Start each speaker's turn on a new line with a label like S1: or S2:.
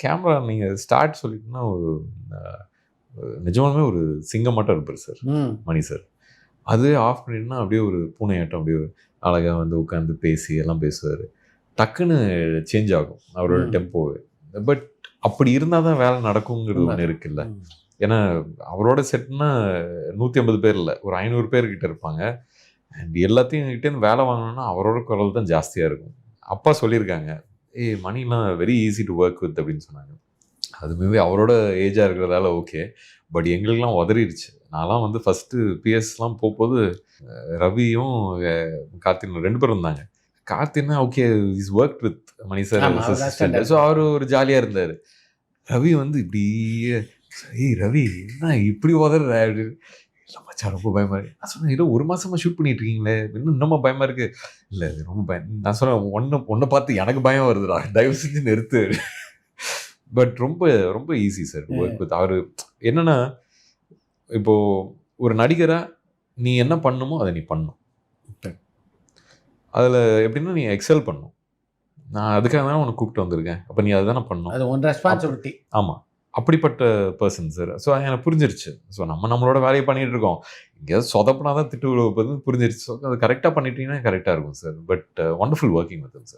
S1: Camera நீங்க start சொல்லிட்டீங்கன்னா, ஒரு அ நிஜமாலுமே ஒரு சிங்கமாட்டம் இருப்பாரு சார், மணி சார். அது ஆஃப் பண்ணிட்டோம்னா அப்படியே ஒரு பூனையாட்டம் அப்படியே அழகா வந்து உட்காந்து பேசி எல்லாம் பேசுவாரு. டக்குன்னு சேஞ்ச் ஆகும் அவரோட டெம்போவே. பட் அப்படி இருந்தா தான் வேலை நடக்குங்கிறது ஒண்ணு இருக்குல்ல.
S2: ம்.
S1: ஏன்னா அவரோட செட்னா 150 பேர் இல்ல. ஒரு 500 பேர் கிட்ட இருப்பாங்க. அண்ட் எல்லாத்தையும் எங்ககிட்டேருந்து வேலை வாங்கணும்னா அவரோட குரல் தான் ஜாஸ்தியா இருக்கும். அப்பா சொல்லியிருக்காங்க. "ஏய் மணிலாம் very easy to work with" அப்படின்னு சொன்னாங்க. அது மேபி அவரோட ஏஜா இருக்கிறதால ஓகே. பட் எங்களுக்கெல்லாம் உதறிருச்சு. நான்லாம் வந்து ஃபர்ஸ்ட்டு பிஎஸ்லாம் போம்போது ரவியும், கார்த்தினும் 2 பேரும் இருந்தாங்க. கார்த்தின்னா okay is worked with Mani sir
S2: ஆமா.
S1: அஸ்
S2: அவர்
S1: அசிஸ்டன்ட்.
S2: அசிஸ்டன்ட்
S1: ஸோ அவரு ஒரு ஜாலியா இருந்தாரு. ரவி வந்து இப்படியே, "ஏய் ரவி என்ன இப்படி உதறுற?" அப்படின்னு. "இல்ல மச்சான் ரொம்ப பயமா இருக்கு." நான் சொன்னேன், "ஏதோ 1 மாசமா ஷூட் பண்ணிட்டு இருக்கீங்களே, இன்னுமா பயமா இருக்கு?" "இல்ல இது ரொம்ப பயம்." நான் சொன்னேன், "உன்ன பார்த்து எனக்கு பயம் வருதுடா. தயவு செஞ்சு நிறுத்து." பட் ரொம்ப ரொம்ப ஈஸி சார் ஒர்க் வித் அவரு. என்னன்னா, இப்போ ஒரு நடிகரா நீ என்ன பண்ணணுமோ அத நீ பண்ணணும். அதுல எப்படின்னா நீ எக்ஸெல் பண்ணணும். நான் அதுக்காக தானே உன்ன கூப்பிட்டு வந்திருக்கேன். அப்ப நீ அதுதானே பண்ணணும்.
S2: அது உன் ரெஸ்பான்சிபிலிட்டி.
S1: ஆமா. அப்படிப்பட்ட பெர்சன் சார். ஸோ எனக்கு புரிஞ்சிருச்சு. ஸோ நம்மளோட வேலைய பண்ணிட்டு இருக்கோம். எங்கேயாவது சொதப்புனா தான் திட்டு விழுவ போதுன்னு புரிஞ்சிருச்சு. ஸோ அத கரெக்ட்டா பண்ணிட்டீங்கன்னா கரெக்ட்டா இருக்கும் sir. But wonderful working with him sir.